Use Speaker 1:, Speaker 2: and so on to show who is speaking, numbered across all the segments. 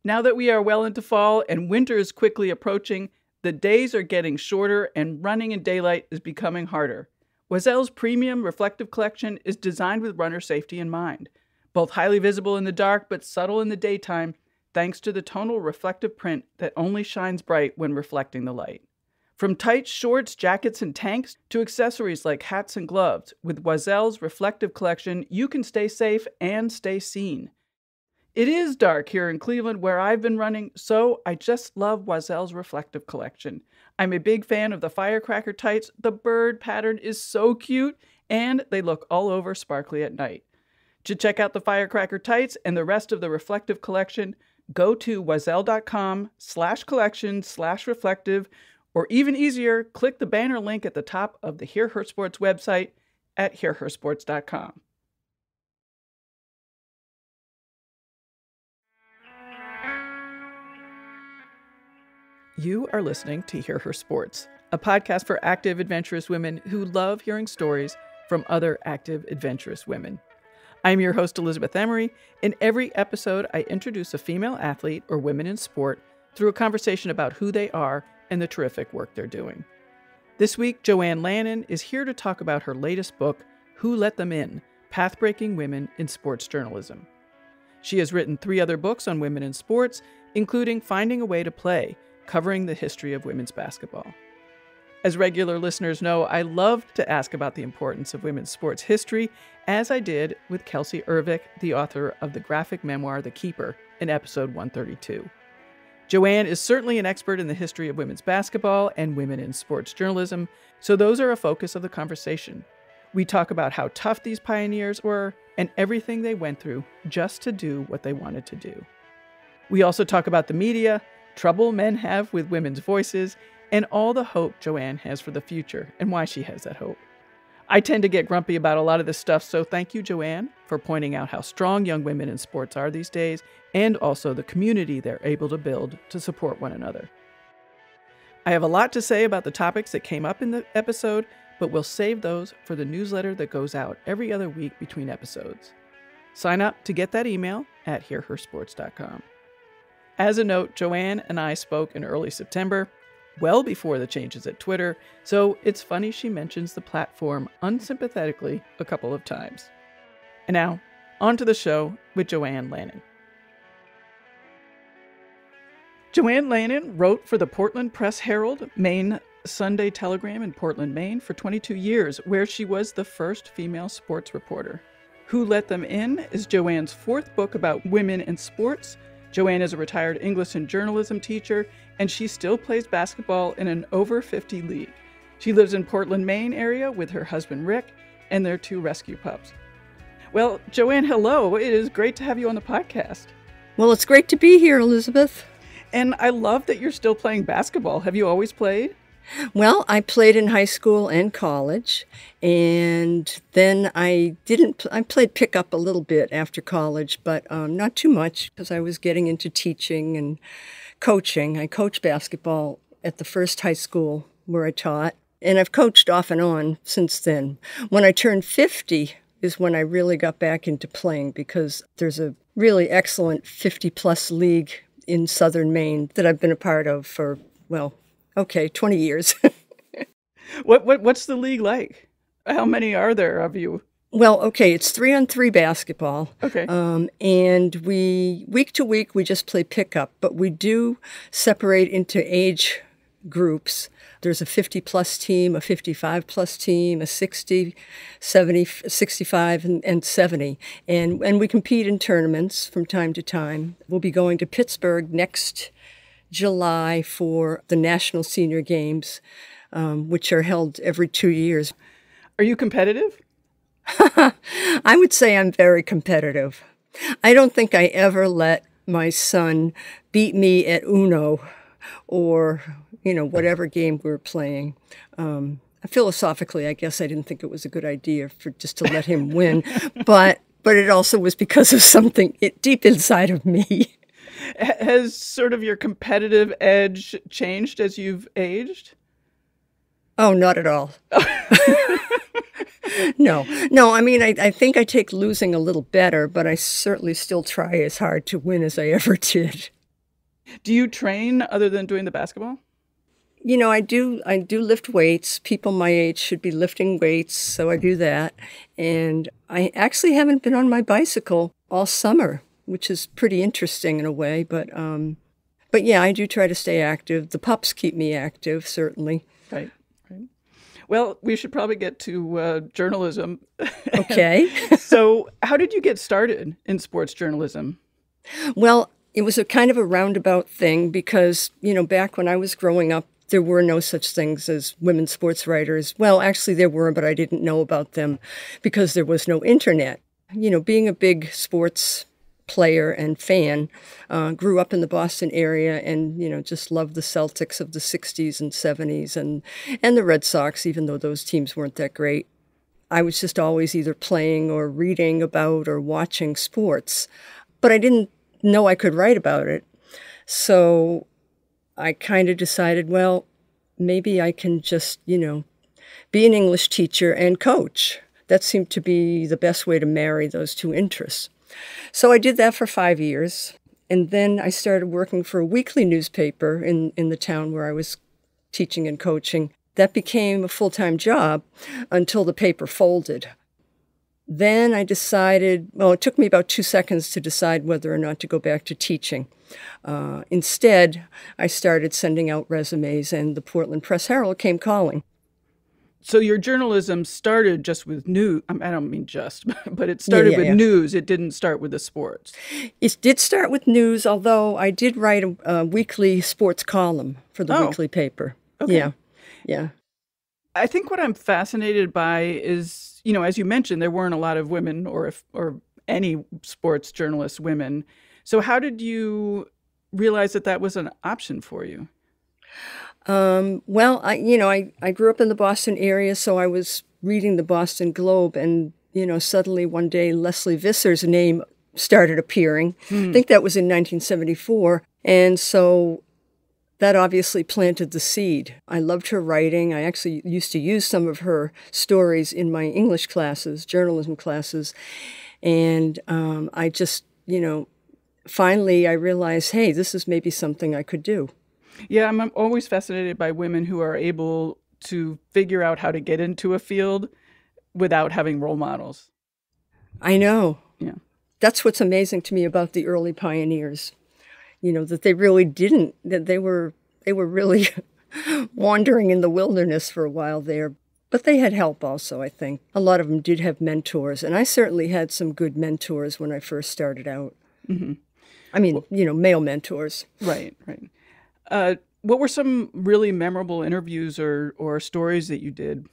Speaker 1: Now that we are well into fall and winter is quickly approaching, the days are getting shorter and running in daylight is becoming harder. Oisel's premium reflective collection is designed with runner safety in mind. Both highly visible in the dark but subtle in the daytime, thanks to the tonal reflective print that only shines bright when reflecting the light. From tights, shorts, jackets, and tanks to accessories like hats and gloves, with Oisel's reflective collection, you can stay safe and stay seen. It is dark here in Cleveland where I've been running, so I just love Oisel's reflective collection. I'm a big fan of the firecracker tights. The bird pattern is so cute, and they look all over sparkly at night. To check out the firecracker tights and the rest of the reflective collection, go to oisel.com/collection/reflective, or even easier, click the banner link at the top of the Hear Her Sports website at hearhersports.com. You are listening to Hear Her Sports, a podcast for active, adventurous women who love hearing stories from other active, adventurous women. I'm your host, Elizabeth Emery. In every episode, I introduce a female athlete or women in sport through a conversation about who they are and the terrific work they're doing. This week, Joanne Lannin is here to talk about her latest book, Who Let Them In? Pathbreaking Women in Sports Journalism. She has written 3 other books on women in sports, including Finding a Way to Play, covering the history of women's basketball. As regular listeners know, I love to ask about the importance of women's sports history, as I did with Kelsey Ervick, the author of the graphic memoir The Keeper, in episode 132. Joanne is certainly an expert in the history of women's basketball and women in sports journalism, so those are a focus of the conversation. We talk about how tough these pioneers were and everything they went through just to do what they wanted to do. We also talk about the media, trouble men have with women's voices, and all the hope Joanne has for the future and why she has that hope. I tend to get grumpy about a lot of this stuff, so thank you, Joanne, for pointing out how strong young women in sports are these days, and also the community they're able to build to support one another. I have a lot to say about the topics that came up in the episode, but we'll save those for the newsletter that goes out every other week between episodes. Sign up to get that email at hearhersports.com. As a note, Joanne and I spoke in early September, well before the changes at Twitter, so it's funny she mentions the platform unsympathetically a couple of times. And now, on to the show with Joanne Lannin. Joanne Lannin wrote for the Portland Press-Herald, Maine Sunday Telegram in Portland, Maine for 22 years, where she was the first female sports reporter. Who Let Them In is Joanne's 4th book about women in sports. Joanne is a retired English and journalism teacher, and she still plays basketball in an over 50 league. She lives in Portland, Maine area with her husband Rick and their 2 rescue pups. Well, Joanne, hello. It is great to have you on the podcast.
Speaker 2: Well, it's great to be here, Elizabeth.
Speaker 1: And I love that you're still playing basketball. Have you always played?
Speaker 2: Well, I played in high school and college, and then I played pickup a little bit after college, but not too much because I was getting into teaching and coaching. I coached basketball at the first high school where I taught, and I've coached off and on since then. When I turned 50 is when I really got back into playing because there's a really excellent 50-plus league in southern Maine that I've been a part of for, 20 years.
Speaker 1: What's the league like? How many are there of you?
Speaker 2: Well, it's 3-on-3 basketball.
Speaker 1: Okay.
Speaker 2: And week to week, we just play pickup, but we do separate into age groups. There's a 50-plus team, a 55-plus team, a 60, 70, 65, and 70. And we compete in tournaments from time to time. We'll be going to Pittsburgh next July for the National Senior Games, which are held every 2 years.
Speaker 1: Are you competitive?
Speaker 2: I would say I'm very competitive. I don't think I ever let my son beat me at Uno or, whatever game we were playing. Philosophically, I guess I didn't think it was a good idea just to let him win, but it also was because of something deep inside of me.
Speaker 1: Has sort of your competitive edge changed as you've aged?
Speaker 2: Oh, not at all. No. I mean, I think I take losing a little better, but I certainly still try as hard to win as I ever did.
Speaker 1: Do you train other than doing the basketball?
Speaker 2: I do lift weights. People my age should be lifting weights, so I do that. And I actually haven't been on my bicycle all summer, which is pretty interesting in a way. But yeah, I do try to stay active. The pups keep me active, certainly.
Speaker 1: Right. Right. Well, we should probably get to journalism.
Speaker 2: Okay.
Speaker 1: So, how did you get started in sports journalism?
Speaker 2: Well, it was a kind of a roundabout thing because, back when I was growing up, there were no such things as women sports writers. Well, actually there were, but I didn't know about them because there was no internet. Being a big sports player and fan, grew up in the Boston area and, just loved the Celtics of the 60s and 70s and the Red Sox, even though those teams weren't that great. I was just always either playing or reading about or watching sports, but I didn't know I could write about it. So I kind of decided, well, maybe I can just, be an English teacher and coach. That seemed to be the best way to marry those two interests. So I did that for 5 years. And then I started working for a weekly newspaper in the town where I was teaching and coaching. That became a full-time job until the paper folded. Then I decided, well, it took me about 2 seconds to decide whether or not to go back to teaching. Instead, I started sending out resumes, and the Portland Press-Herald came calling.
Speaker 1: So your journalism started just with news. I don't mean just, but it started with news. It didn't start with the sports.
Speaker 2: It did start with news, although I did write a weekly sports column for the weekly paper.
Speaker 1: Okay.
Speaker 2: Yeah.
Speaker 1: I think what I'm fascinated by is, as you mentioned, there weren't a lot of women or any sports journalists women. So how did you realize that was an option for you?
Speaker 2: Well, I grew up in the Boston area, so I was reading the Boston Globe, and, suddenly one day Leslie Visser's name started appearing. I think that was in 1974. And so that obviously planted the seed. I loved her writing. I actually used to use some of her stories in my English classes, journalism classes. And I just, finally I realized, hey, this is maybe something I could do.
Speaker 1: Yeah, I'm always fascinated by women who are able to figure out how to get into a field without having role models.
Speaker 2: I know.
Speaker 1: Yeah.
Speaker 2: That's what's amazing to me about the early pioneers. That they really didn't, that they were really wandering in the wilderness for a while there. But they had help also, I think. A lot of them did have mentors, and I certainly had some good mentors when I first started out.
Speaker 1: Mm-hmm.
Speaker 2: I mean, male mentors.
Speaker 1: Right. What were some really memorable interviews or stories that you did?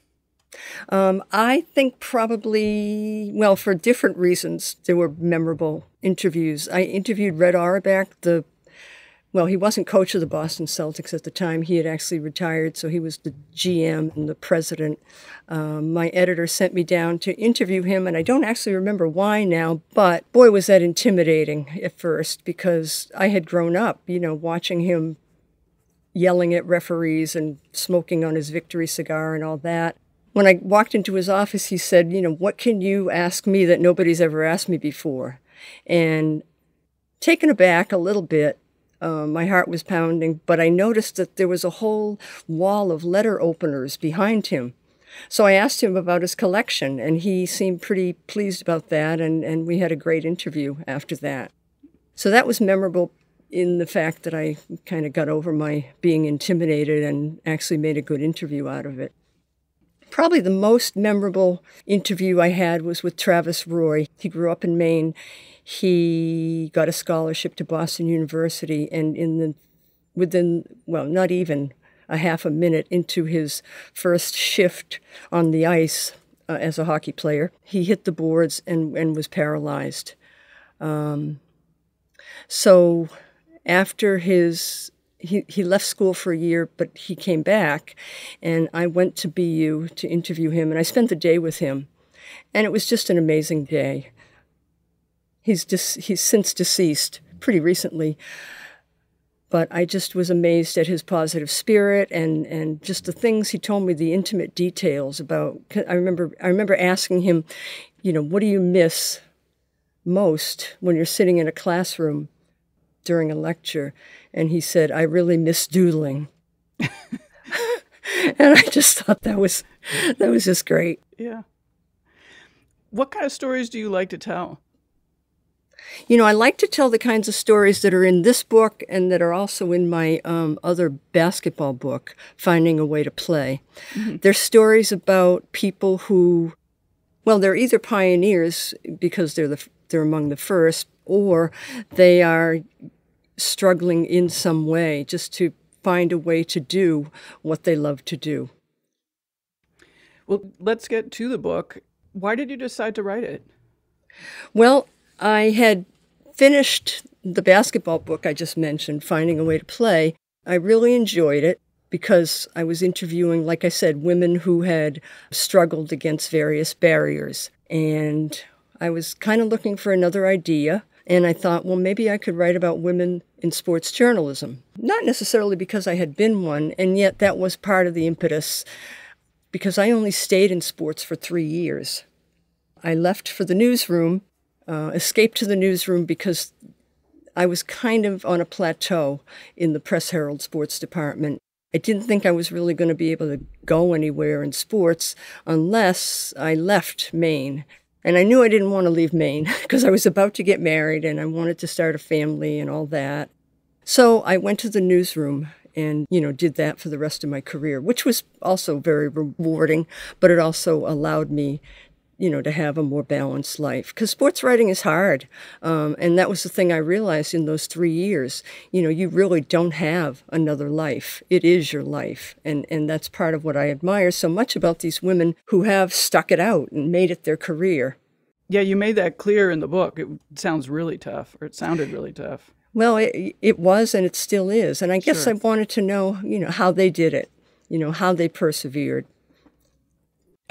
Speaker 2: I think probably, well, for different reasons, there were memorable interviews. I interviewed Red Auerbach, he wasn't coach of the Boston Celtics at the time. He had actually retired, so he was the GM and the president. My editor sent me down to interview him, and I don't actually remember why now, but boy, was that intimidating at first, because I had grown up, watching him yelling at referees and smoking on his victory cigar and all that. When I walked into his office, he said, what can you ask me that nobody's ever asked me before? And taken aback a little bit, my heart was pounding, but I noticed that there was a whole wall of letter openers behind him. So I asked him about his collection, and he seemed pretty pleased about that, and we had a great interview after that. So that was memorable in the fact that I kind of got over my being intimidated and actually made a good interview out of it. Probably the most memorable interview I had was with Travis Roy. He grew up in Maine. He got a scholarship to Boston University, and within not even a half a minute into his first shift on the ice as a hockey player, he hit the boards and was paralyzed. So after he left school for a year, but he came back, and I went to BU to interview him, and I spent the day with him, and it was just an amazing day. He's since deceased pretty recently, but I just was amazed at his positive spirit and just the things he told me, the intimate details about. I remember asking him, what do you miss most when you're sitting in a classroom? during a lecture, and he said, "I really miss doodling." And I just thought that was just great.
Speaker 1: Yeah. What kind of stories do you like to tell?
Speaker 2: I like to tell the kinds of stories that are in this book and that are also in my other basketball book, Finding a Way to Play.
Speaker 1: Mm-hmm.
Speaker 2: They're stories about people who, well, they're either pioneers because they're among the first, or they are struggling in some way just to find a way to do what they love to do.
Speaker 1: Well, let's get to the book. Why did you decide to write it?
Speaker 2: Well, I had finished the basketball book I just mentioned, Finding a Way to Play. I really enjoyed it because I was interviewing, like I said, women who had struggled against various barriers. And I was kind of looking for another idea. And I thought, well, maybe I could write about women in sports journalism. Not necessarily because I had been one, and yet that was part of the impetus, because I only stayed in sports for 3 years. I left for the newsroom, escaped to the newsroom because I was kind of on a plateau in the Press Herald sports department. I didn't think I was really going to be able to go anywhere in sports unless I left Maine. And I knew I didn't want to leave Maine because I was about to get married and I wanted to start a family and all that. So I went to the newsroom and, did that for the rest of my career, which was also very rewarding, but it also allowed me to have a more balanced life. Because sports writing is hard. And that was the thing I realized in those 3 years. You really don't have another life. It is your life. And that's part of what I admire so much about these women who have stuck it out and made it their career.
Speaker 1: Yeah, you made that clear in the book. It sounds really tough, or it sounded really tough.
Speaker 2: Well, it was, and it still is. And I guess
Speaker 1: Sure.
Speaker 2: I wanted to know, how they did it, how they persevered.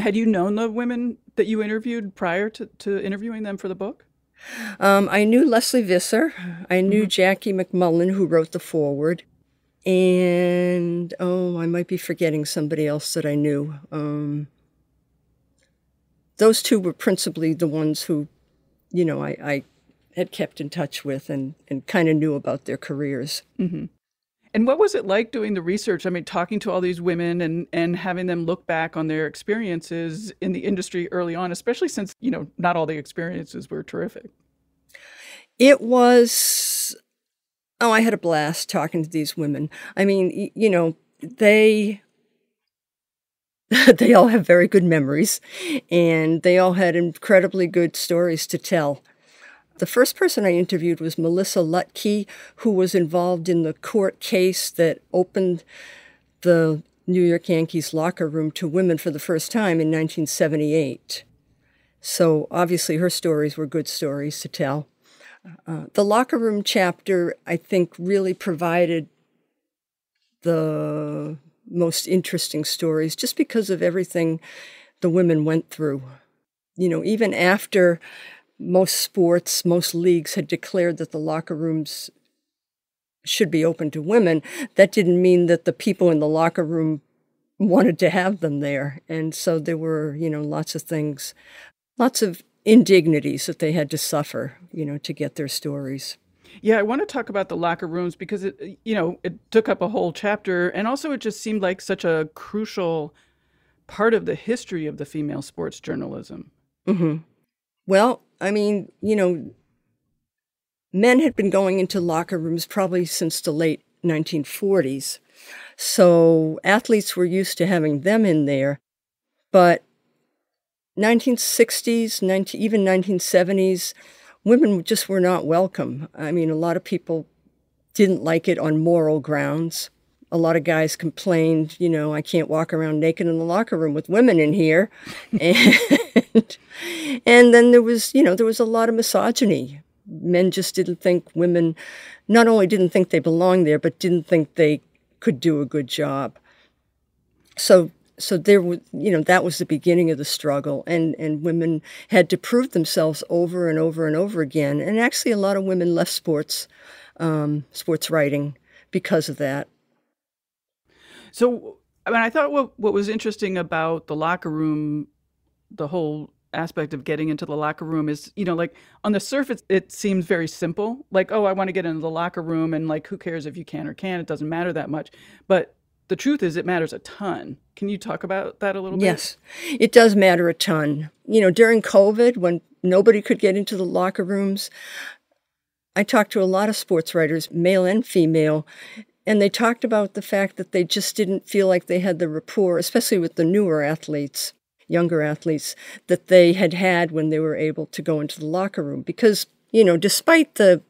Speaker 1: Had you known the women that you interviewed prior to interviewing them for the book?
Speaker 2: I knew Leslie Visser. I knew Jackie McMullen, who wrote the foreword. And, I might be forgetting somebody else that I knew. Those two were principally the ones who, I had kept in touch with and kind of knew about their careers.
Speaker 1: Mm-hmm. And what was it like doing the research? I mean, talking to all these women and having them look back on their experiences in the industry early on, especially since, not all the experiences were terrific.
Speaker 2: It was, I had a blast talking to these women. I mean, they all have very good memories and they all had incredibly good stories to tell. The first person I interviewed was Melissa Lutke, who was involved in the court case that opened the New York Yankees locker room to women for the first time in 1978. So obviously her stories were good stories to tell. The locker room chapter, I think, really provided the most interesting stories just because of everything the women went through. Even after most leagues had declared that the locker rooms should be open to women, that didn't mean that the people in the locker room wanted to have them there. And so there were, lots of things, lots of indignities that they had to suffer, to get their stories.
Speaker 1: Yeah, I want to talk about the locker rooms because it took up a whole chapter. And also it just seemed like such a crucial part of the history of the female sports journalism.
Speaker 2: Mm-hmm. Well, I mean, men had been going into locker rooms probably since the late 1940s. So athletes were used to having them in there. But 1960s, even 1970s, women just were not welcome. I mean, a lot of people didn't like it on moral grounds. A lot of guys complained, I can't walk around naked in the locker room with women in here. And then there was a lot of misogyny. Men just didn't think women, not only didn't think they belonged there, but didn't think they could do a good job. So there was, that was the beginning of the struggle, and women had to prove themselves over and over and over again. And actually, a lot of women left sports writing because of that.
Speaker 1: So, I mean, I thought what was interesting about the locker room, the whole aspect of getting into the locker room is, like on the surface, it seems very simple. Like, oh, I want to get into the locker room, and like, who cares if you can or can't? It doesn't matter that much. But the truth is, it matters a ton. Can you talk about that a little bit?
Speaker 2: Yes, it does matter a ton. During COVID, when nobody could get into the locker rooms, I talked to a lot of sports writers, male and female, and they talked about the fact that they just didn't feel like they had the rapport, especially with the newer athletes, younger athletes, that they had when they were able to go into the locker room. Because, despite the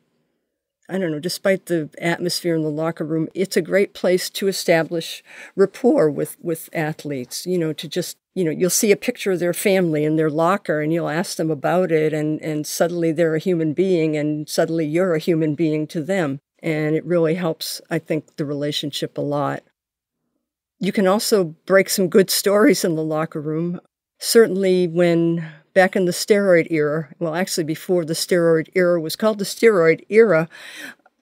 Speaker 2: atmosphere in the locker room, it's a great place to establish rapport with athletes, to just, you'll see a picture of their family in their locker and you'll ask them about it, and suddenly they're a human being and suddenly you're a human being to them. And it really helps, I think, the relationship a lot. You can also break some good stories in the locker room. Certainly back in the steroid era, well, actually before the steroid era was called the steroid era,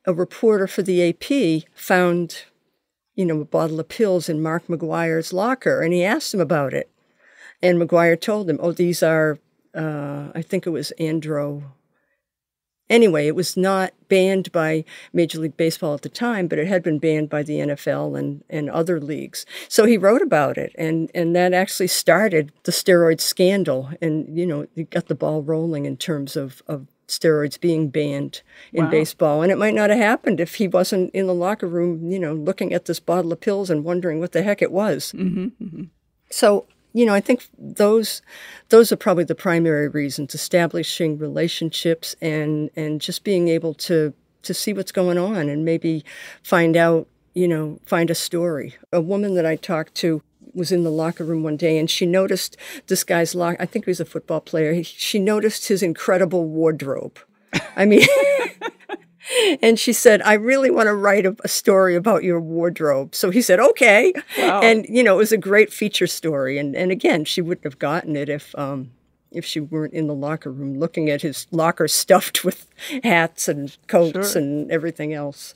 Speaker 2: a reporter for the AP found, a bottle of pills in Mark McGuire's locker, and he asked him about it. And McGuire told him, oh, these are, I think it was andro. Anyway, it was not banned by Major League Baseball at the time, but it had been banned by the NFL and other leagues. So he wrote about it, and that actually started the steroid scandal. And, it got the ball rolling in terms of steroids being banned in baseball. And it might not have happened if he wasn't in the locker room, looking at this bottle of pills and wondering what the heck it was.
Speaker 1: Mm-hmm, mm-hmm.
Speaker 2: So, I think those are probably the primary reasons: establishing relationships and just being able to see what's going on and maybe find out, find a story. A woman that I talked to was in the locker room one day, and she noticed this guy's I think he was a football player. She noticed his incredible wardrobe. I mean, and she said, I really want to write a story about your wardrobe. So he said, okay.
Speaker 1: Wow.
Speaker 2: And, it was a great feature story. And again, she wouldn't have gotten it if she weren't in the locker room looking at his locker stuffed with hats and coats and everything else.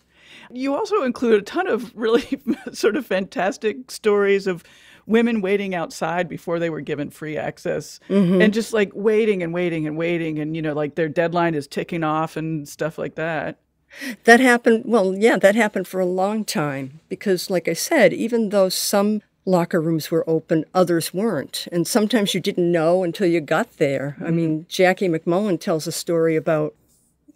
Speaker 1: You also include a ton of really sort of fantastic stories of women waiting outside before they were given free access, and just like waiting and waiting and waiting. And, like their deadline is ticking off and stuff like that.
Speaker 2: That happened. Well, yeah, that happened for a long time because, like I said, even though some locker rooms were open, others weren't. And sometimes you didn't know until you got there. I mean, Jackie McMullen tells a story about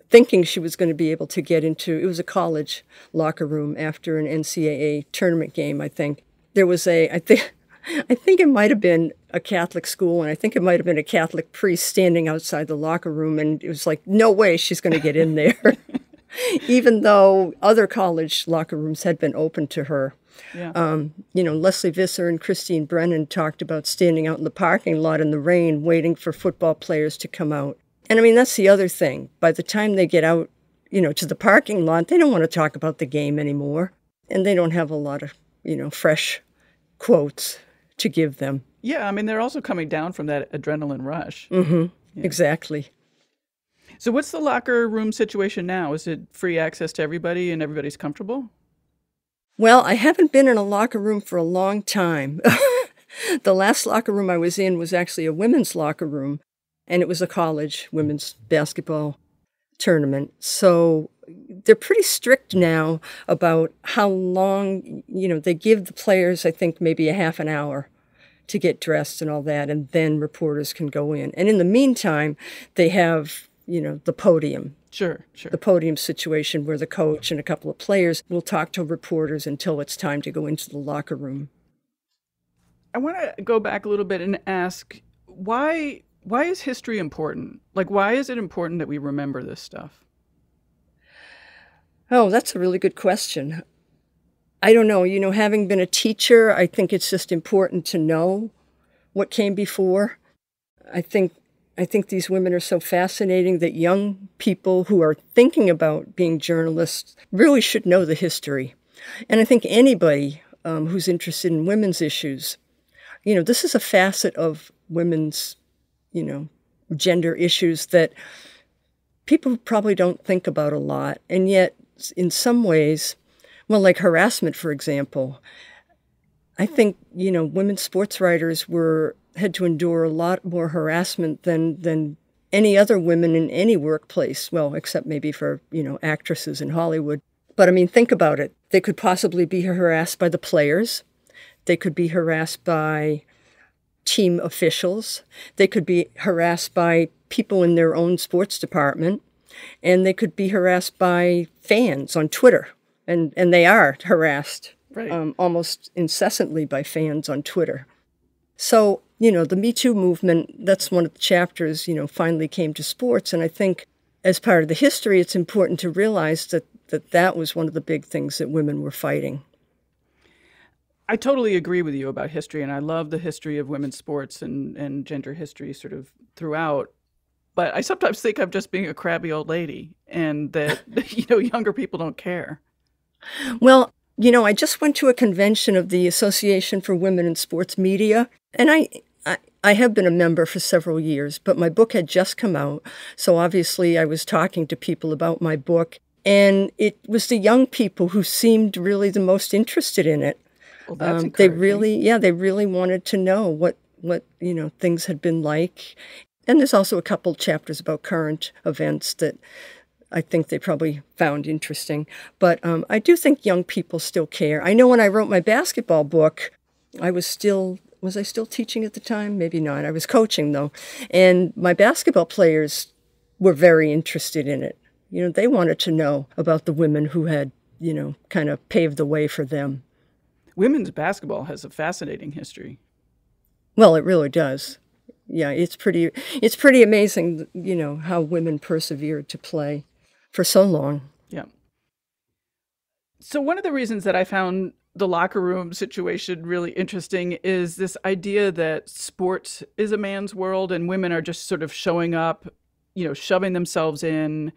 Speaker 2: thinking she was going to be able to get into, it was a college locker room after an NCAA tournament game, I think. There was I think it might have been a Catholic school, and I think it might have been a Catholic priest standing outside the locker room, and it was like, no way she's going to get in there, even though other college locker rooms had been open to her.
Speaker 1: Yeah.
Speaker 2: Leslie Visser and Christine Brennan talked about standing out in the parking lot in the rain, waiting for football players to come out. And I mean, that's the other thing. By the time they get out, to the parking lot, they don't want to talk about the game anymore. And they don't have a lot of, fresh quotes to give them.
Speaker 1: Yeah, I mean, they're also coming down from that adrenaline rush.
Speaker 2: Mm-hmm.
Speaker 1: Yeah.
Speaker 2: Exactly.
Speaker 1: So what's the locker room situation now? Is it free access to everybody and everybody's comfortable?
Speaker 2: Well, I haven't been in a locker room for a long time. The last locker room I was in was actually a women's locker room, and it was a college women's basketball tournament. So they're pretty strict now about how long, they give the players, I think, maybe a half an hour to get dressed and all that, and then reporters can go in. And in the meantime, they have, the podium.
Speaker 1: Sure.
Speaker 2: The podium situation where the coach and a couple of players will talk to reporters until it's time to go into the locker room.
Speaker 1: I want to go back a little bit and ask, why is history important? Like, why is it important that we remember this stuff?
Speaker 2: Oh, that's a really good question. I don't know. Having been a teacher, I think it's just important to know what came before. I think these women are so fascinating that young people who are thinking about being journalists really should know the history. And I think anybody who's interested in women's issues, this is a facet of women's, gender issues that people probably don't think about a lot. And yet, in some ways, well, like harassment, for example, I think, women sports writers were had to endure a lot more harassment than any other women in any workplace. Well, except maybe for, actresses in Hollywood. But I mean, think about it. They could possibly be harassed by the players. They could be harassed by team officials. They could be harassed by people in their own sports department. And they could be harassed by fans on Twitter. And they are harassed almost incessantly by fans on Twitter. So, the Me Too movement, that's one of the chapters, finally came to sports. And I think as part of the history, it's important to realize that was one of the big things that women were fighting.
Speaker 1: I totally agree with you about history, and I love the history of women's sports and gender history sort of throughout. But I sometimes think I'm just being a crabby old lady and that, younger people don't care.
Speaker 2: Well, I just went to a convention of the Association for Women in Sports Media, and I have been a member for several years, but my book had just come out. So obviously I was talking to people about my book, and it was the young people who seemed really the most interested in it.
Speaker 1: Well, that's
Speaker 2: encouraging. They really wanted to know what things had been like. And there's also a couple chapters about current events that I think they probably found interesting. But I do think young people still care. I know when I wrote my basketball book, was I still teaching at the time? Maybe not. I was coaching, though. And my basketball players were very interested in it. They wanted to know about the women who had, kind of paved the way for them.
Speaker 1: Women's basketball has a fascinating history.
Speaker 2: Well, it really does. Yeah, it's pretty amazing, how women persevered to play for so long.
Speaker 1: Yeah. So one of the reasons that I found the locker room situation really interesting is this idea that sports is a man's world and women are just sort of showing up, shoving themselves in,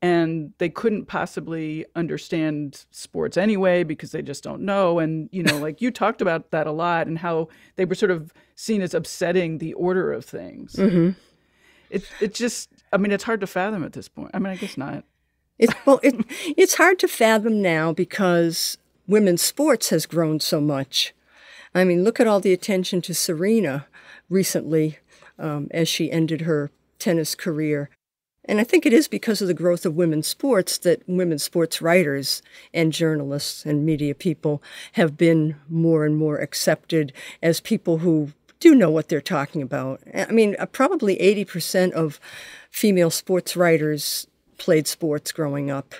Speaker 1: and they couldn't possibly understand sports anyway because they just don't know. And, like you talked about that a lot and how they were sort of seen as upsetting the order of things.
Speaker 2: Mm-hmm.
Speaker 1: It just, it's hard to fathom at this point. I guess not.
Speaker 2: It's hard to fathom now because women's sports has grown so much. Look at all the attention to Serena recently as she ended her tennis career. And I think it is because of the growth of women's sports that women's sports writers and journalists and media people have been more and more accepted as people who do know what they're talking about. Probably 80% of female sports writers played sports growing up.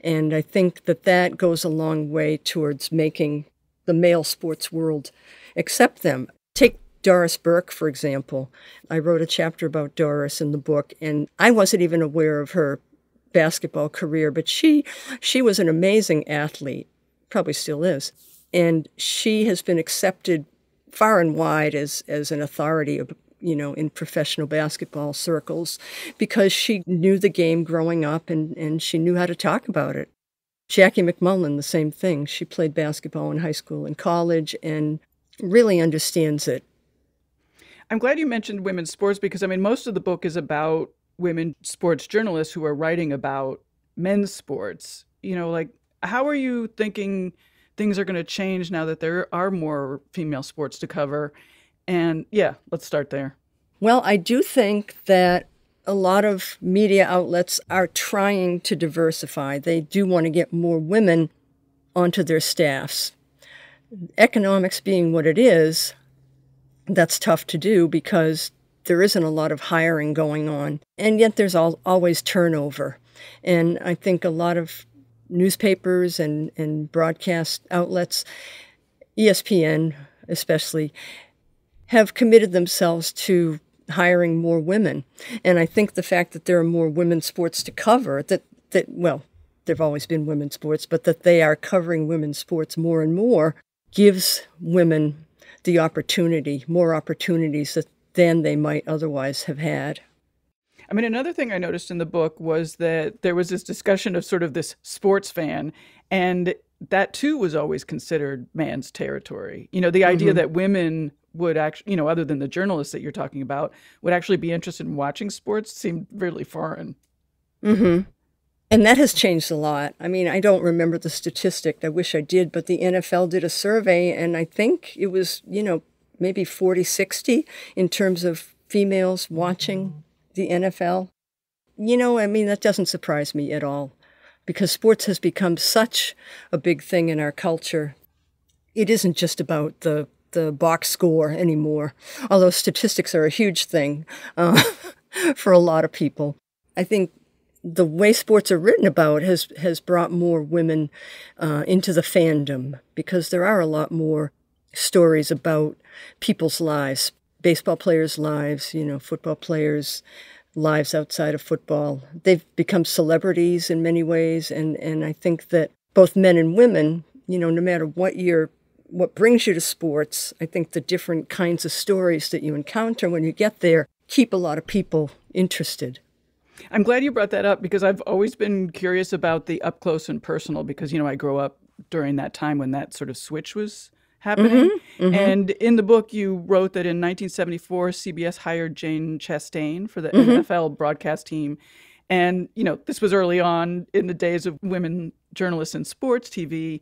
Speaker 2: And I think that goes a long way towards making the male sports world accept them. Take Doris Burke, for example. I wrote a chapter about Doris in the book, and I wasn't even aware of her basketball career, but she was an amazing athlete, probably still is. And she has been accepted far and wide as an authority in professional basketball circles because she knew the game growing up and she knew how to talk about it. Jackie McMullen, the same thing. She played basketball in high school and college and really understands it.
Speaker 1: I'm glad you mentioned women's sports because, most of the book is about women sports journalists who are writing about men's sports. How are you thinking things are going to change now that there are more female sports to cover? And yeah, let's start there.
Speaker 2: Well, I do think that a lot of media outlets are trying to diversify. They do want to get more women onto their staffs. Economics being what it is, that's tough to do because there isn't a lot of hiring going on. And yet there's always turnover. And I think a lot of newspapers and broadcast outlets, ESPN especially, have committed themselves to hiring more women. And I think the fact that there are more women's sports to cover, that there've always been women's sports, but that they are covering women's sports more and more, gives women the more opportunities than they might otherwise have had.
Speaker 1: Another thing I noticed in the book was that there was this discussion of sort of this sports fan, and that too was always considered man's territory. The idea that women would actually, other than the journalists that you're talking about, would actually be interested in watching sports seemed really foreign.
Speaker 2: Mm-hmm. And that has changed a lot. I don't remember the statistic. I wish I did, but the NFL did a survey, and I think it was, maybe 40, 60 in terms of females watching the NFL. I mean, that doesn't surprise me at all because sports has become such a big thing in our culture. It isn't just about the box score anymore, although statistics are a huge thing for a lot of people. I think the way sports are written about has brought more women into the fandom because there are a lot more stories about people's lives, baseball players' lives, football players' lives outside of football. They've become celebrities in many ways, and I think that both men and women, no matter what brings you to sports, I think the different kinds of stories that you encounter when you get there keep a lot of people interested.
Speaker 1: I'm glad you brought that up because I've always been curious about the up close and personal because, I grew up during that time when that sort of switch was happening.
Speaker 2: Mm-hmm, mm-hmm.
Speaker 1: And in the book, you wrote that in 1974, CBS hired Jane Chastain for the
Speaker 2: Mm-hmm.
Speaker 1: NFL broadcast team. And, this was early on in the days of women journalists in sports TV.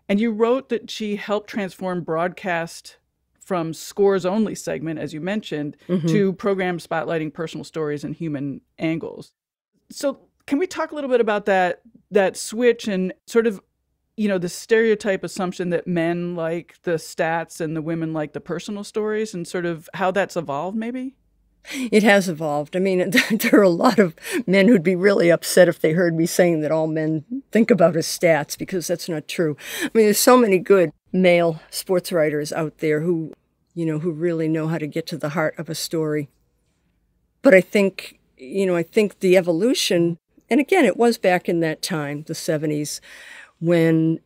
Speaker 1: And you wrote that she helped transform broadcast from scores-only segment, as you mentioned,
Speaker 2: Mm-hmm.
Speaker 1: to programs spotlighting personal stories and human angles. So can we talk a little bit about that switch and sort of, the stereotype assumption that men like the stats and the women like the personal stories and sort of how that's evolved maybe?
Speaker 2: It has evolved. I mean, there are a lot of men who'd be really upset if they heard me saying that all men think about as stats, because that's not true. I mean, there's so many good male sports writers out there who really know how to get to the heart of a story. But I think the evolution, and again, it was back in that time, the 70s, when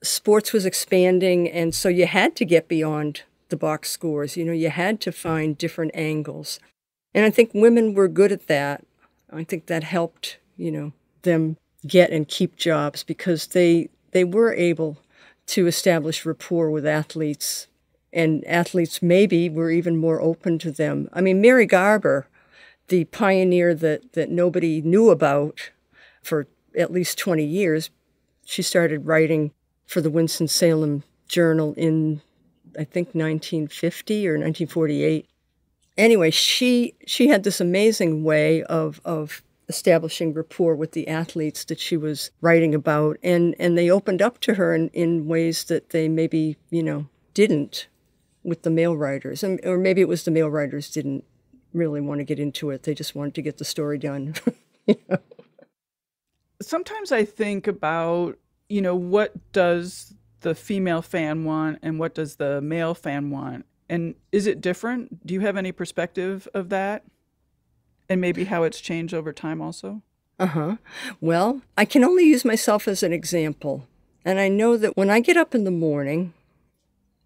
Speaker 2: sports was expanding, and so you had to get beyond the box scores. You had to find different angles. And I think women were good at that. I think that helped, them get and keep jobs because they were able to establish rapport with athletes, and athletes maybe were even more open to them. I mean, Mary Garber, the pioneer that nobody knew about for at least 20 years, she started writing for the Winston-Salem Journal in, I think, 1950 or 1948. Anyway, she had this amazing way of establishing rapport with the athletes that she was writing about, and they opened up to her in ways that they maybe, didn't with the male writers. Or maybe it was the male writers didn't really want to get into it. They just wanted to get the story done.
Speaker 1: Sometimes I think about, what does the female fan want and what does the male fan want? And is it different? Do you have any perspective of that? And maybe how it's changed over time also?
Speaker 2: Uh-huh. Well, I can only use myself as an example. And I know that when I get up in the morning,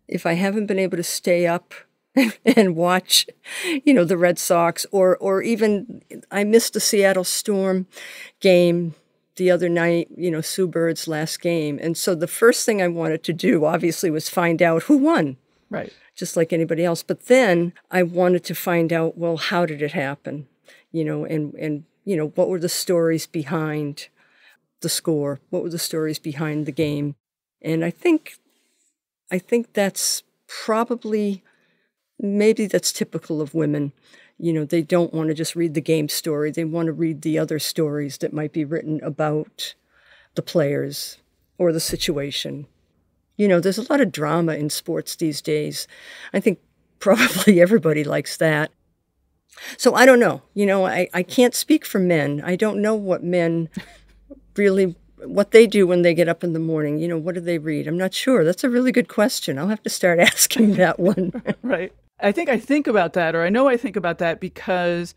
Speaker 2: if I haven't been able to stay up and watch, the Red Sox, or even I missed the Seattle Storm game the other night, Sue Bird's last game. And so the first thing I wanted to do, obviously, was find out who won.
Speaker 1: Right.
Speaker 2: Just like anybody else. But then I wanted to find out, well, how did it happen? And what were the stories behind the score? What were the stories behind the game? And I think that's probably, maybe that's typical of women. They don't want to just read the game story. They want to read the other stories that might be written about the players or the situation. There's a lot of drama in sports these days. I think probably everybody likes that. So I don't know. I can't speak for men. I don't know what men really, what they do when they get up in the morning. What do they read? I'm not sure. That's a really good question. I'll have to start asking that one.
Speaker 1: Right. I think about that, or I know I think about that because,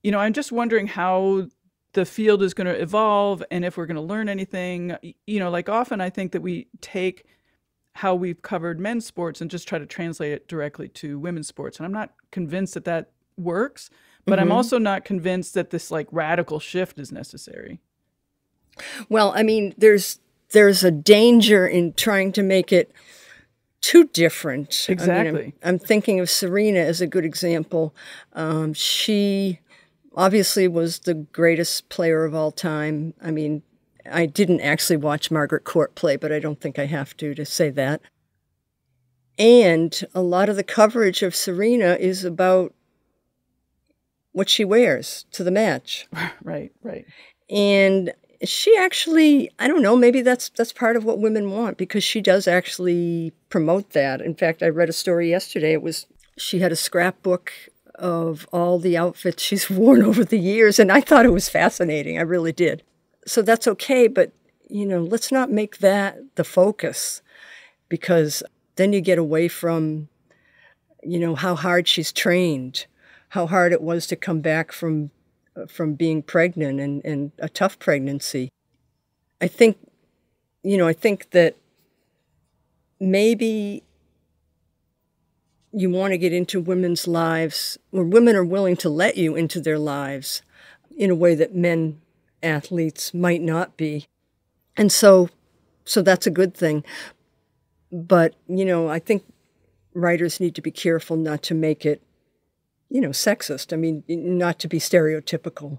Speaker 1: I'm just wondering how the field is going to evolve and if we're going to learn anything. Like often I think that we take how we've covered men's sports and just try to translate it directly to women's sports. And I'm not convinced that works, but I'm also not convinced that this radical shift is necessary.
Speaker 2: Well, I mean, there's a danger in trying to make it too different.
Speaker 1: Exactly.
Speaker 2: I mean, I'm thinking of Serena as a good example. She obviously was the greatest player of all time. I mean, I didn't actually watch Margaret Court play, but I don't think I have to say that. And a lot of the coverage of Serena is about what she wears to the match.
Speaker 1: Right.
Speaker 2: And she actually, I don't know, maybe that's part of what women want, because she does actually promote that. In fact, I read a story yesterday. She had a scrapbook of all the outfits she's worn over the years, and I thought it was fascinating. I really did. So that's okay, but, let's not make that the focus, because then you get away from, how hard she's trained, how hard it was to come back from being pregnant and a tough pregnancy. I think that maybe you want to get into women's lives, or women are willing to let you into their lives in a way that men athletes might not be. And so that's a good thing. But, I think writers need to be careful not to make it, sexist. I mean, not to be stereotypical.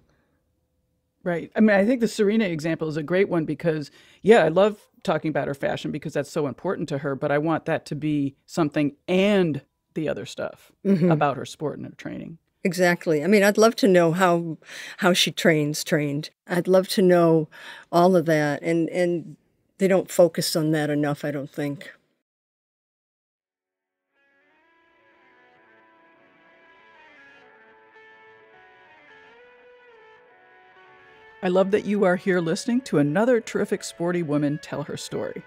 Speaker 1: Right. I mean, I think the Serena example is a great one because, I love talking about her fashion because that's so important to her, but I want that to be something and the other stuff about her sport and her training.
Speaker 2: Exactly. I mean, I'd love to know how she trained. I'd love to know all of that. And they don't focus on that enough, I don't think.
Speaker 1: I love that you are here listening to another terrific sporty woman tell her story.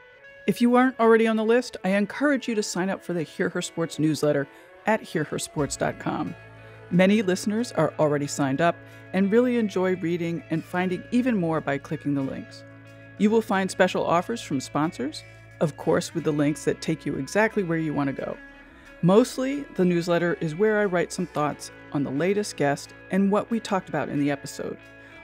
Speaker 1: If you aren't already on the list, I encourage you to sign up for the Hear Her Sports newsletter at hearhersports.com. Many listeners are already signed up and really enjoy reading and finding even more by clicking the links. You will find special offers from sponsors, of course with the links that take you exactly where you want to go. Mostly, the newsletter is where I write some thoughts on the latest guest and what we talked about in the episode.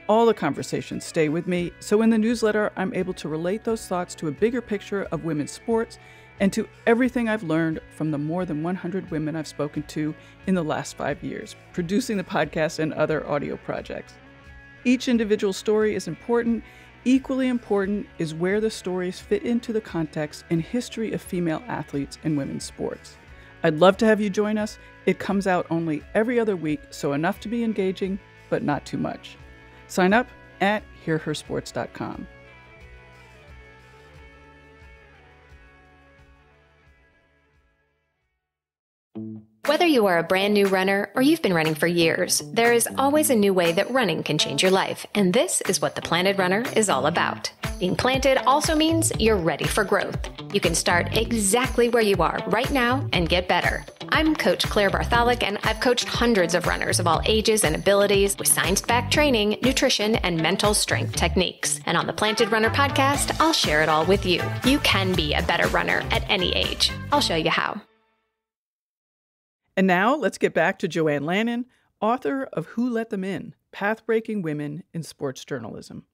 Speaker 1: All the conversations stay with me, so in the newsletter, I'm able to relate those thoughts to a bigger picture of women's sports and to everything I've learned from the more than 100 women I've spoken to in the last 5 years, producing the podcast and other audio projects. Each individual story is important. Equally important is where the stories fit into the context and history of female athletes in women's sports. I'd love to have you join us. It comes out only every other week, so enough to be engaging, but not too much. Sign up at hearhersports.com.
Speaker 3: Whether you are a brand new runner or you've been running for years, there is always a new way that running can change your life, and this is what the Planted Runner is all about. Being planted also means you're ready for growth. You can start exactly where you are right now and get better. I'm Coach Claire Bartholic, and I've coached hundreds of runners of all ages and abilities with science-backed training, nutrition, and mental strength techniques. And on the Planted Runner podcast, I'll share it all with you. You can be a better runner at any age. I'll show you how.
Speaker 1: And now let's get back to Joanne Lannin, author of Who Let Them In? Path-Breaking Women in Sports Journalism.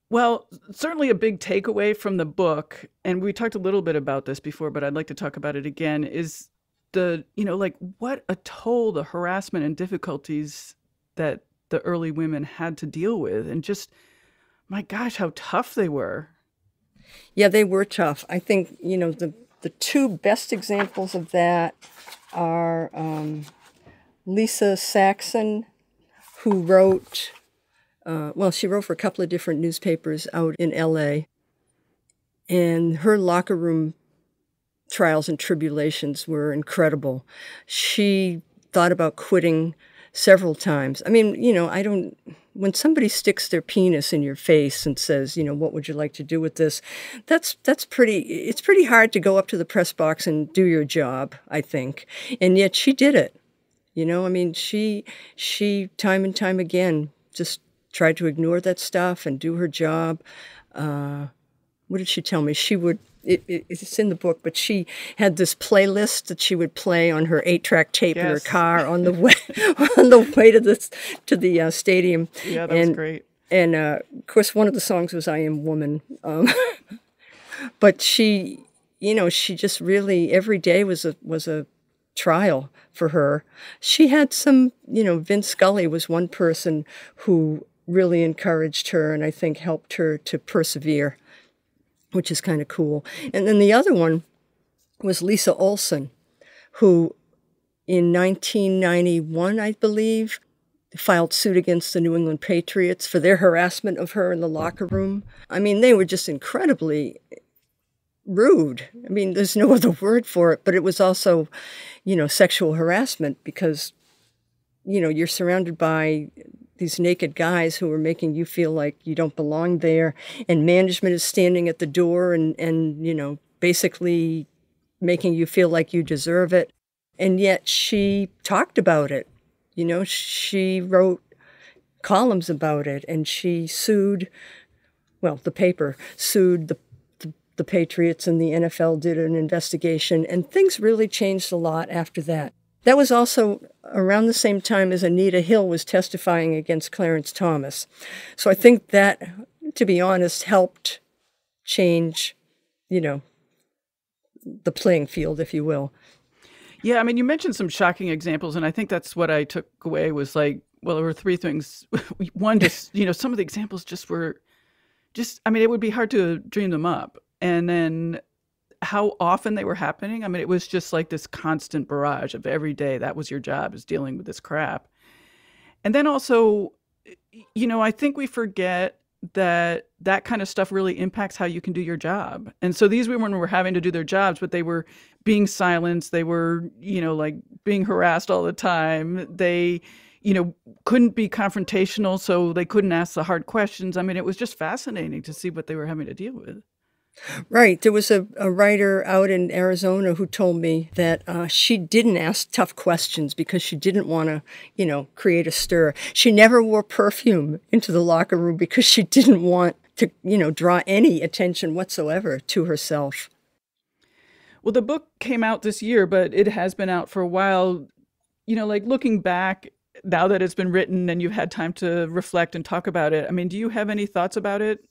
Speaker 1: Well, certainly a big takeaway from the book, and we talked a little bit about this before, but I'd like to talk about it again, is what a toll the harassment and difficulties that the early women had to deal with, and just, my gosh, how tough they were.
Speaker 2: Yeah, they were tough. I think, the two best examples of that are Lisa Saxon, who wrote, she wrote for a couple of different newspapers out in L.A., and her locker room trials and tribulations were incredible. She thought about quitting several times. I mean, when somebody sticks their penis in your face and says, what would you like to do with this? It's pretty hard to go up to the press box and do your job, I think. And yet she did it. She time and time again just tried to ignore that stuff and do her job. What did she tell me? She would, it's in the book, but she had this playlist that she would play on her 8-track tape in her car on the way to the stadium.
Speaker 1: Yeah, that was great.
Speaker 2: And of course, one of the songs was "I Am Woman." But she just really every day was a trial for her. She had some, Vince Scully was one person who really encouraged her and I think helped her to persevere, which is kind of cool. And then the other one was Lisa Olson, who in 1991, I believe, filed suit against the New England Patriots for their harassment of her in the locker room. I mean, they were just incredibly rude. I mean, there's no other word for it, but it was also, sexual harassment because, you're surrounded by these naked guys who are making you feel like you don't belong there, and management is standing at the door and basically making you feel like you deserve it. And yet she talked about it. She wrote columns about it, and she sued, the paper sued the Patriots, and the NFL did an investigation, and things really changed a lot after that. That was also around the same time as Anita Hill was testifying against Clarence Thomas. So I think that, to be honest, helped change, the playing field, if you will.
Speaker 1: Yeah, I mean, you mentioned some shocking examples, and I think that's what I took away was like, well, there were three things. One, just, some of the examples it would be hard to dream them up. And then how often they were happening. I mean, it was just like this constant barrage of every day. That was your job, is dealing with this crap. And then also, I think we forget that kind of stuff really impacts how you can do your job. And so these women were having to do their jobs, but they were being silenced. They were, like being harassed all the time. They, couldn't be confrontational, so they couldn't ask the hard questions. I mean, it was just fascinating to see what they were having to deal with.
Speaker 2: Right. There was a writer out in Arizona who told me that she didn't ask tough questions because she didn't want to, create a stir. She never wore perfume into the locker room because she didn't want to, draw any attention whatsoever to herself.
Speaker 1: Well, the book came out this year, but it has been out for a while. Like looking back, now that it's been written and you've had time to reflect and talk about it, I mean, do you have any thoughts about it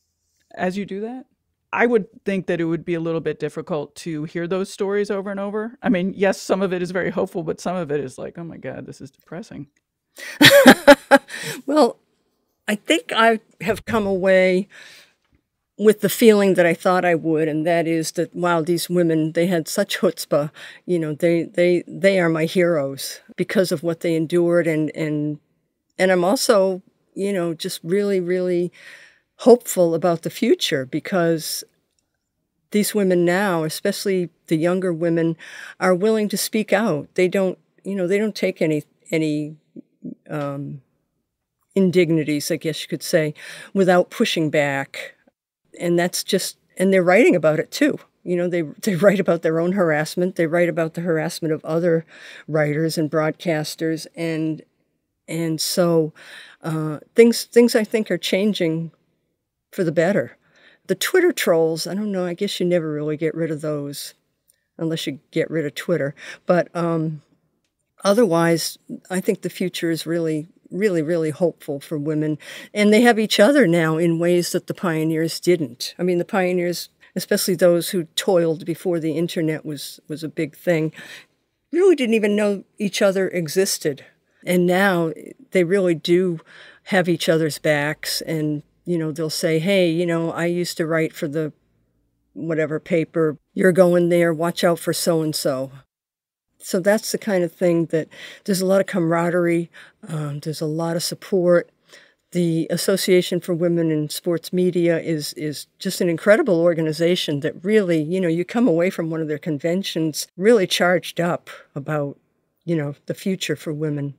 Speaker 1: as you do that? I would think that it would be a little bit difficult to hear those stories over and over. I mean, yes, some of it is very hopeful, but some of it is like, oh my God, this is depressing.
Speaker 2: Well, I think I have come away with the feeling that I thought I would, and that is that, wow, these women, they had such chutzpah. They are my heroes because of what they endured. And I'm also, just really, really hopeful about the future because these women now, especially the younger women, are willing to speak out. They don't take any indignities, I guess you could say, without pushing back. And and they're writing about it too. They write about their own harassment. They write about the harassment of other writers and broadcasters. And so things I think are changing for the better. The Twitter trolls, I don't know, I guess you never really get rid of those unless you get rid of Twitter. But otherwise, I think the future is really, really, really hopeful for women. And they have each other now in ways that the pioneers didn't. I mean, the pioneers, especially those who toiled before the internet was a big thing, really didn't even know each other existed. And now they really do have each other's backs, and they'll say, hey, I used to write for the whatever paper. You're going there. Watch out for so-and-so. So that's the kind of thing that there's a lot of camaraderie. There's a lot of support. The Association for Women in Sports Media is just an incredible organization that really, you come away from one of their conventions really charged up about, the future for women.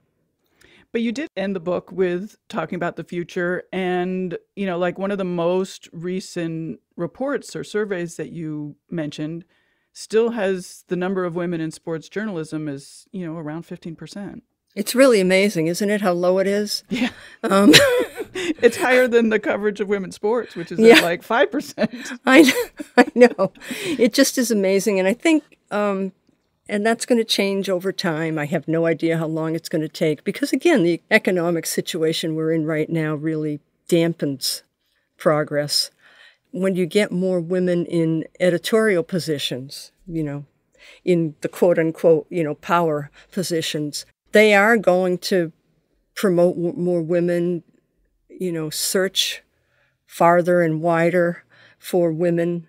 Speaker 1: But you did end the book with talking about the future, and, like one of the most recent reports or surveys that you mentioned still has the number of women in sports journalism is, around 15%.
Speaker 2: It's really amazing, isn't it, how low it is?
Speaker 1: Yeah. It's higher than the coverage of women's sports, which is at like 5%.
Speaker 2: I know. It just is amazing. And I think, and that's going to change over time. I have no idea how long it's going to take because, again, the economic situation we're in right now really dampens progress. When you get more women in editorial positions, in the quote-unquote, power positions, they are going to promote more women, search farther and wider for women,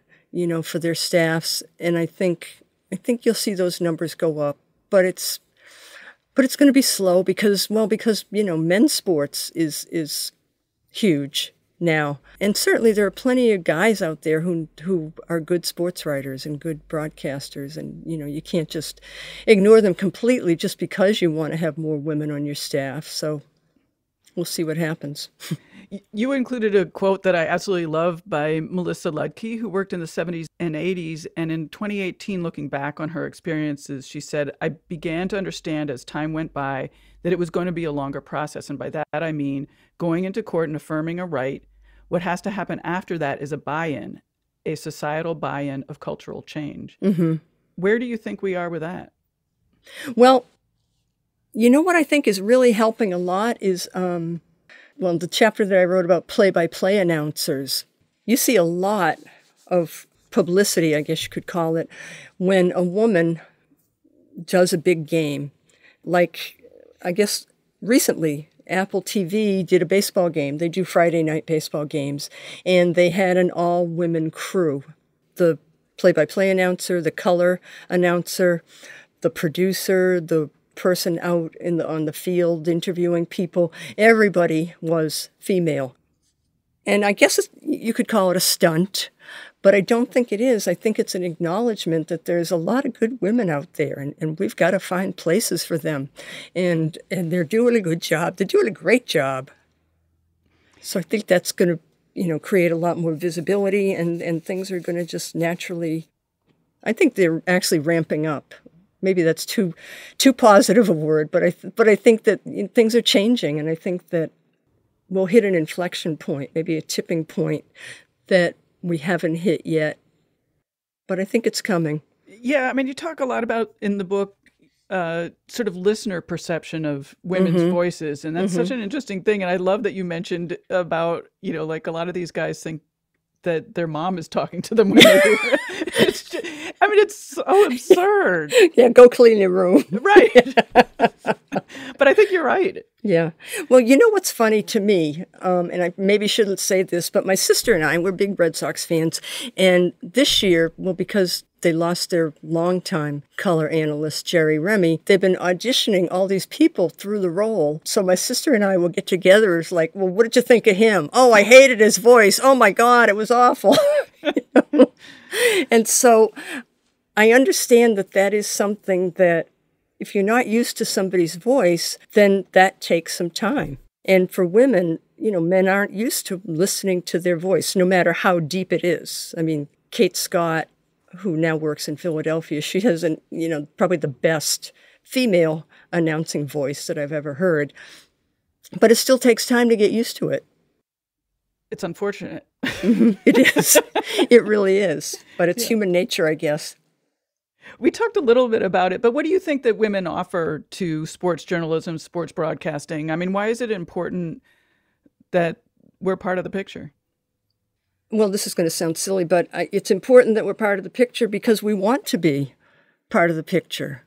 Speaker 2: for their staffs. And I think I think you'll see those numbers go up, but it's going to be slow because men's sports is huge now. And certainly there are plenty of guys out there who are good sports writers and good broadcasters, and you can't just ignore them completely just because you want to have more women on your staff. So we'll see what happens.
Speaker 1: You included a quote that I absolutely love by Melissa Ludke, who worked in the 70s and 80s. And in 2018, looking back on her experiences, she said, "I began to understand as time went by that it was going to be a longer process. And by that, I mean going into court and affirming a right. What has to happen after that is a buy-in, a societal buy-in of cultural change." Mm-hmm. Where do you think we are with that?
Speaker 2: Well, what I think is really helping a lot is, the chapter that I wrote about play-by-play announcers. You see a lot of publicity, I guess you could call it, when a woman does a big game. Like, I guess recently, Apple TV did a baseball game. They do Friday night baseball games, and they had an all-women crew. The play-by-play announcer, the color announcer, the producer, the person out on the field interviewing people, everybody was female. And I guess you could call it a stunt, but I don't think it is. I think it's an acknowledgement that there's a lot of good women out there, and we've got to find places for them. And they're doing a good job. They're doing a great job. So I think that's going to, create a lot more visibility, and things are going to just naturally, I think they're actually ramping up. Maybe that's too positive a word, but I think that things are changing, and I think that we'll hit an inflection point, maybe a tipping point that we haven't hit yet. But I think it's coming.
Speaker 1: Yeah, I mean, you talk a lot about in the book sort of listener perception of women's voices, and that's such an interesting thing. And I love that you mentioned about like a lot of these guys think that their mom is talking to them when they do it. It's so absurd.
Speaker 2: Yeah, go clean your room.
Speaker 1: Right. But I think you're right.
Speaker 2: Yeah. Well, what's funny to me, and I maybe shouldn't say this, but my sister and I, we're big Red Sox fans. And this year, because they lost their longtime color analyst, Jerry Remy, they've been auditioning all these people through the role. So my sister and I will get together. It's like, well, what did you think of him? Oh, I hated his voice. Oh, my God, it was awful. And so I understand that is something that if you're not used to somebody's voice, then that takes some time. And for women, men aren't used to listening to their voice, no matter how deep it is. I mean, Kate Scott, who now works in Philadelphia, she has probably the best female announcing voice that I've ever heard. But it still takes time to get used to it.
Speaker 1: It's unfortunate.
Speaker 2: It is. It really is. But it's human nature, I guess.
Speaker 1: We talked a little bit about it, but what do you think that women offer to sports journalism, sports broadcasting? I mean, why is it important that we're part of the picture?
Speaker 2: Well, this is going to sound silly, but it's important that we're part of the picture because we want to be part of the picture.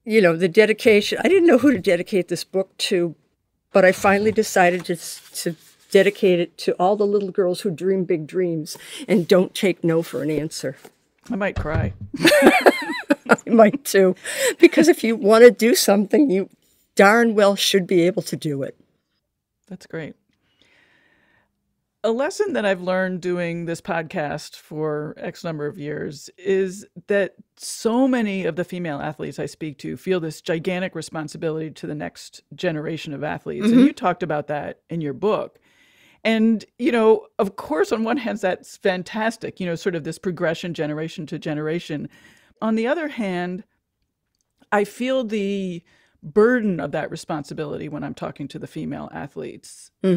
Speaker 2: The dedication. I didn't know who to dedicate this book to, but I finally decided to dedicate it to all the little girls who dream big dreams and don't take no for an answer.
Speaker 1: I might cry.
Speaker 2: I might too. Because if you want to do something, you darn well should be able to do it.
Speaker 1: That's great. A lesson that I've learned doing this podcast for X number of years is that so many of the female athletes I speak to feel this gigantic responsibility to the next generation of athletes. And you talked about that in your book. And, of course, on one hand, that's fantastic, sort of this progression generation to generation. On the other hand, I feel the burden of that responsibility when I'm talking to the female athletes. How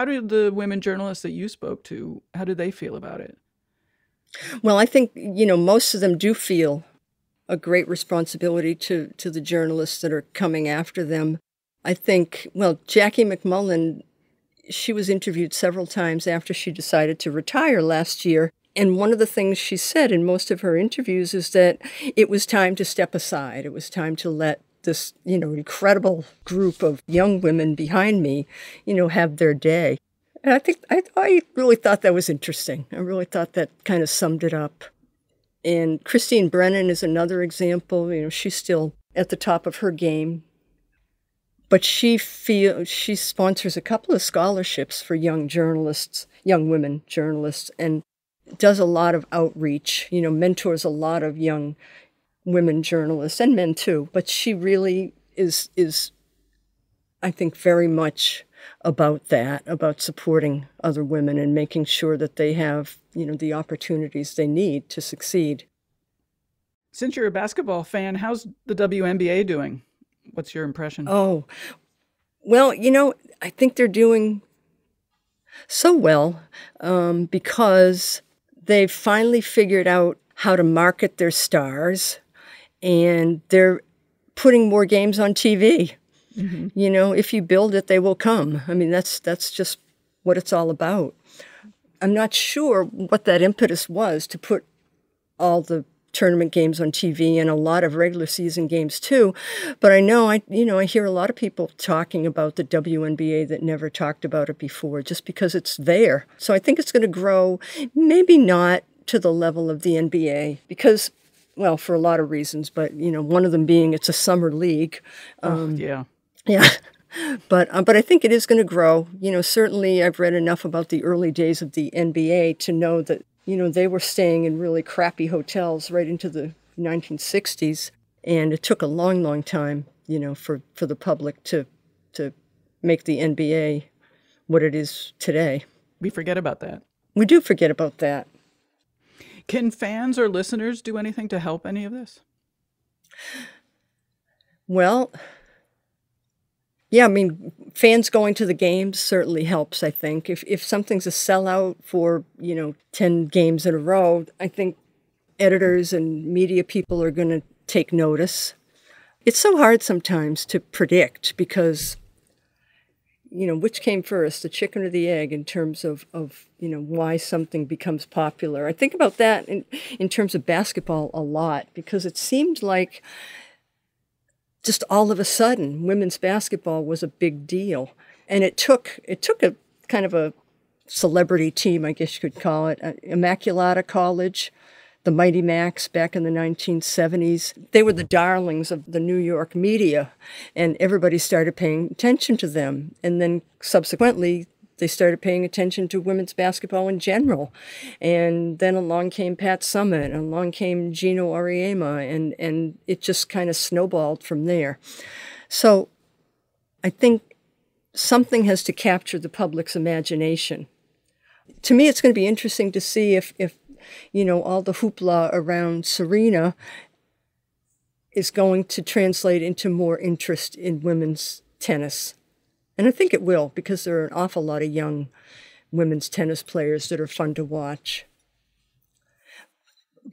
Speaker 1: do the women journalists that you spoke to, how do they feel about it?
Speaker 2: Well, I think, most of them do feel a great responsibility to the journalists that are coming after them. I think, Jackie McMullen, she was interviewed several times after she decided to retire last year. And one of the things she said in most of her interviews is that it was time to step aside. It was time to let this, incredible group of young women behind me, have their day. And I think I really thought that was interesting. I really thought that kind of summed it up. And Christine Brennan is another example. She's still at the top of her game. But she sponsors a couple of scholarships for young women journalists, and does a lot of outreach, mentors a lot of young women journalists and men too. But she really is I think, very much about that, about supporting other women and making sure that they have, the opportunities they need to succeed.
Speaker 1: Since you're a basketball fan, how's the WNBA doing? What's your impression?
Speaker 2: Oh, well, I think they're doing so well because they've finally figured out how to market their stars, and they're putting more games on TV. Mm-hmm. If you build it, they will come. I mean, that's just what it's all about. I'm not sure what that impetus was to put all the tournament games on TV and a lot of regular season games too. But I know, I hear a lot of people talking about the WNBA that never talked about it before, just because it's there. So I think it's going to grow, maybe not to the level of the NBA, because, well, for a lot of reasons, but, one of them being it's a summer league.
Speaker 1: Yeah.
Speaker 2: Yeah. But I think it is going to grow. Certainly I've read enough about the early days of the NBA to know that, they were staying in really crappy hotels right into the 1960s. And it took a long, long time, for the public to make the NBA what it is today.
Speaker 1: We forget about that.
Speaker 2: We do forget about that.
Speaker 1: Can fans or listeners do anything to help any of this?
Speaker 2: Well, yeah, I mean, fans going to the games certainly helps, I think. If something's a sellout for, 10 games in a row, I think editors and media people are going to take notice. It's so hard sometimes to predict because, which came first, the chicken or the egg, in terms of why something becomes popular. I think about that in terms of basketball a lot, because it seemed like just all of a sudden, women's basketball was a big deal. And it took a kind of a celebrity team, I guess you could call it, Immaculata College, the Mighty Macs back in the 1970s. They were the darlings of the New York media, and everybody started paying attention to them. And then subsequently, they started paying attention to women's basketball in general. And then along came Pat Summitt, and along came Gino Auriemma, and it just kind of snowballed from there. So I think something has to capture the public's imagination. To me, it's going to be interesting to see if all the hoopla around Serena is going to translate into more interest in women's tennis. And I think it will, because there are an awful lot of young women's tennis players that are fun to watch.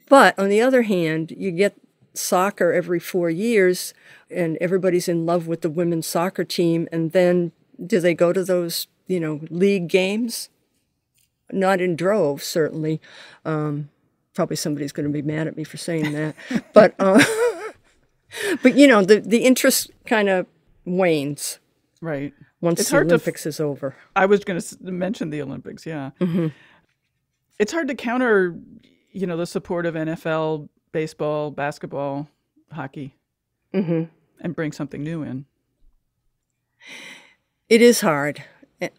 Speaker 2: But on the other hand, you get soccer every 4 years, and everybody's in love with the women's soccer team. And then do they go to those, league games? Not in droves, certainly. Probably somebody's going to be mad at me for saying that. But the interest kind of wanes.
Speaker 1: Right.
Speaker 2: Once the Olympics is over.
Speaker 1: I was going to mention the Olympics, yeah. Mm-hmm. It's hard to counter, the support of NFL, baseball, basketball, hockey, mm-hmm. and bring something new in. It
Speaker 2: is hard.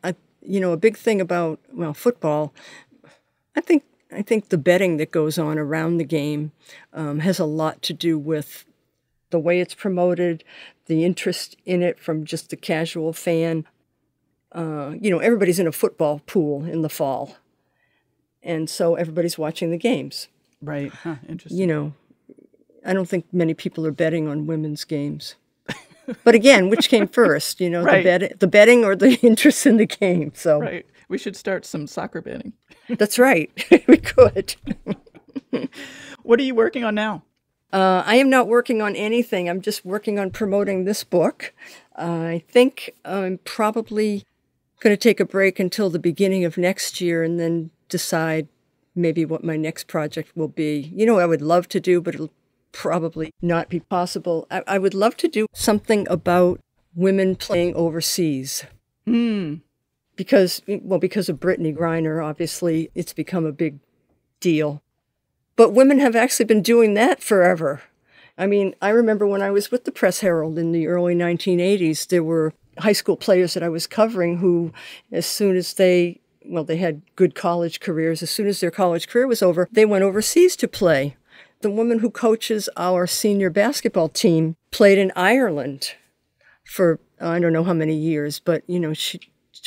Speaker 2: A big thing about, football, I think the betting that goes on around the game has a lot to do with the way it's promoted, the interest in it from just the casual fan. Everybody's in a football pool in the fall. And so everybody's watching the games.
Speaker 1: Right. Huh, interesting.
Speaker 2: I don't think many people are betting on women's games. But again, which came first, right. the betting or the interest in the game? So
Speaker 1: right. We should start some soccer betting.
Speaker 2: That's right. We could.
Speaker 1: What are you working on now?
Speaker 2: I am not working on anything. I'm just working on promoting this book. I think I'm probably going to take a break until the beginning of next year and then decide maybe what my next project will be. I would love to do, but it'll probably not be possible. I would love to do something about women playing overseas. Because of Brittany Griner, obviously, it's become a big deal. But women have actually been doing that forever. I mean, I remember when I was with the Press Herald in the early 1980s, there were high school players that I was covering who, as soon as they had good college careers. As soon as their college career was over, they went overseas to play. The woman who coaches our senior basketball team played in Ireland for I don't know how many years, but,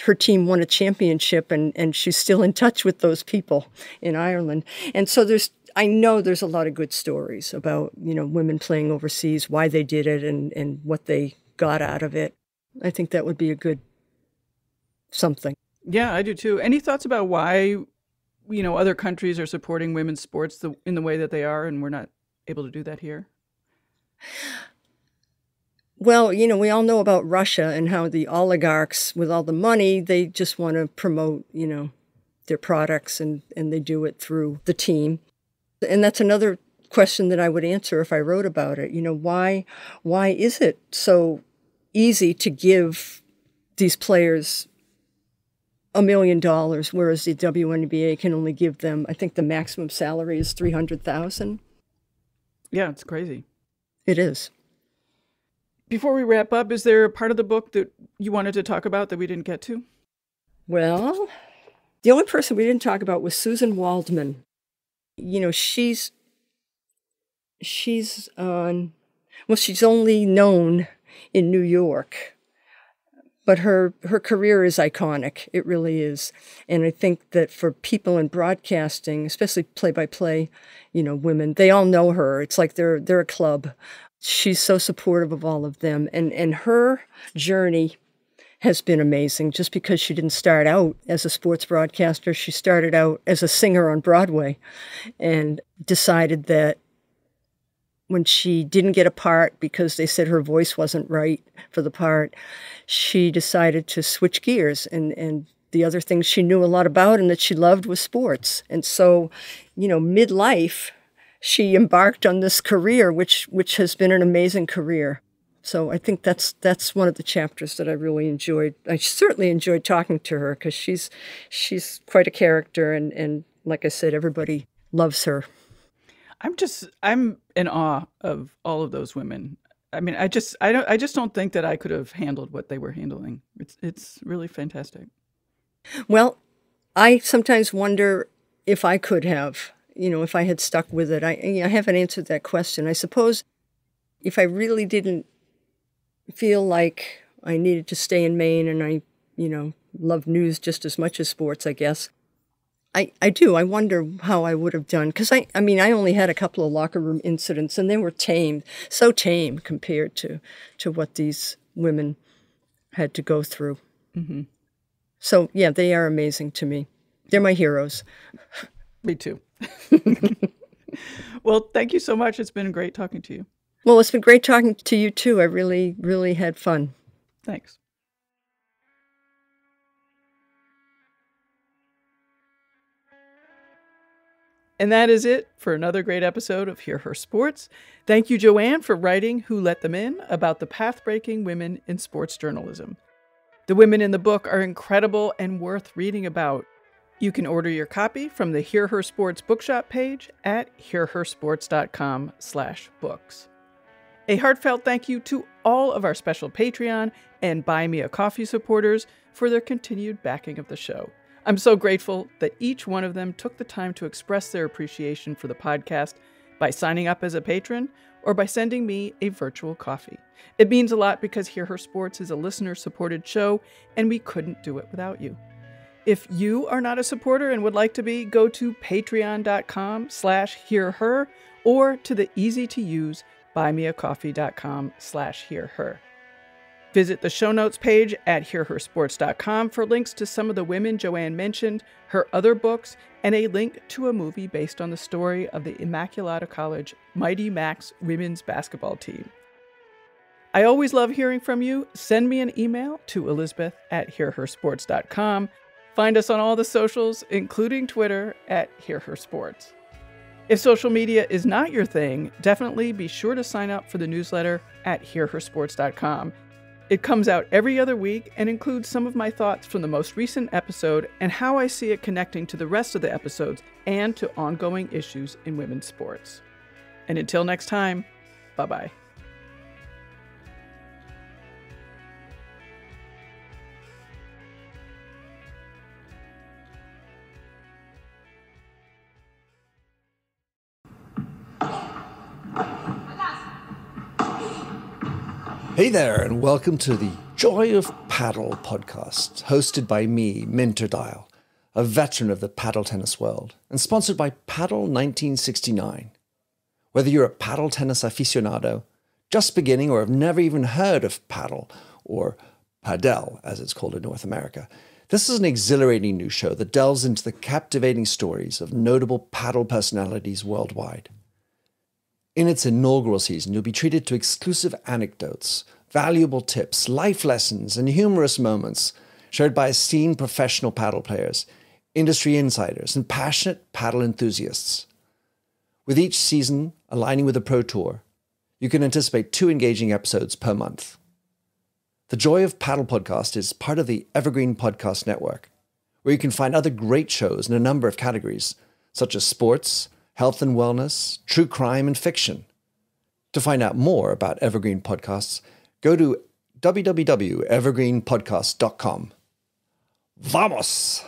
Speaker 2: her team won a championship, and she's still in touch with those people in Ireland. And so I know there's a lot of good stories about, women playing overseas, why they did it, and what they got out of it. I think that would be a good something.
Speaker 1: Yeah, I do too. Any thoughts about why, other countries are supporting women's sports in the way that they are, and we're not able to do that here?
Speaker 2: Well, we all know about Russia and how the oligarchs, with all the money, they just want to promote, their products, and they do it through the team. And that's another question that I would answer if I wrote about it. Why is it so easy to give these players $1 million, whereas the WNBA can only give them, I think the maximum salary is $300,000.
Speaker 1: Yeah, it's crazy.
Speaker 2: It is.
Speaker 1: Before we wrap up, is there a part of the book that you wanted to talk about that we didn't get to? Well,
Speaker 2: the only person we didn't talk about was Susan Waldman. She's only known in New York. But her career is iconic. It really is. And I think that for people in broadcasting, especially play-by-play, women, they all know her. It's like they're a club. She's so supportive of all of them. And her journey has been amazing, just because she didn't start out as a sports broadcaster. She started out as a singer on Broadway and decided that when she didn't get a part because they said her voice wasn't right for the part, she decided to switch gears. And the other thing she knew a lot about and that she loved was sports. And so, midlife, she embarked on this career, which has been an amazing career. So I think that's one of the chapters that I really enjoyed. I certainly enjoyed talking to her because she's quite a character. And like I said, everybody loves her.
Speaker 1: I'm in awe of all of those women. I mean, I just don't think that I could have handled what they were handling. It's really fantastic.
Speaker 2: Well, I sometimes wonder if I could have, if I had stuck with it. I haven't answered that question. I suppose if I really didn't feel like I needed to stay in Maine and I, love news just as much as sports, I guess. I do. I wonder how I would have done. Because, I only had a couple of locker room incidents, and they were so tame compared to what these women had to go through. Mm-hmm. So, yeah, they are amazing to me. They're my heroes.
Speaker 1: Me too. Well, thank you so much. It's been great talking to you.
Speaker 2: Well, it's been great talking to you, too. I really, really had fun.
Speaker 1: Thanks. And that is it for another great episode of Hear Her Sports. Thank you, Joanne, for writing Who Let Them In about the path-breaking women in sports journalism. The women in the book are incredible and worth reading about. You can order your copy from the Hear Her Sports bookshop page at hearhersports.com/books. A heartfelt thank you to all of our special Patreon and Buy Me a Coffee supporters for their continued backing of the show. I'm so grateful that each one of them took the time to express their appreciation for the podcast by signing up as a patron or by sending me a virtual coffee. It means a lot because Hear Her Sports is a listener-supported show, and we couldn't do it without you. If you are not a supporter and would like to be, go to patreon.com/hearher or to the easy-to-use buymeacoffee.com/hearher. Visit the show notes page at hearhersports.com for links to some of the women Joanne mentioned, her other books, and a link to a movie based on the story of the Immaculata College Mighty Macs women's basketball team. I always love hearing from you. Send me an email to elizabeth@hearhersports.com. Find us on all the socials, including Twitter @hearhersports. If social media is not your thing, definitely be sure to sign up for the newsletter at hearhersports.com. It comes out every other week and includes some of my thoughts from the most recent episode and how I see it connecting to the rest of the episodes and to ongoing issues in women's sports. And until next time, bye-bye.
Speaker 4: Hey there, and welcome to the Joy of Paddle podcast, hosted by me, Minter Dial, a veteran of the paddle tennis world, and sponsored by Paddle 1969. Whether you're a paddle tennis aficionado, just beginning, or have never even heard of paddle, or padel, as it's called in North America, this is an exhilarating new show that delves into the captivating stories of notable paddle personalities worldwide. In its inaugural season, you'll be treated to exclusive anecdotes, valuable tips, life lessons, and humorous moments shared by esteemed professional paddle players, industry insiders, and passionate paddle enthusiasts. With each season aligning with the Pro Tour, you can anticipate 2 engaging episodes per month. The Joy of Paddle podcast is part of the Evergreen Podcast Network, where you can find other great shows in a number of categories, such as sports, health and wellness, true crime, and fiction. To find out more about Evergreen Podcasts, go to www.evergreenpodcast.com. Vamos!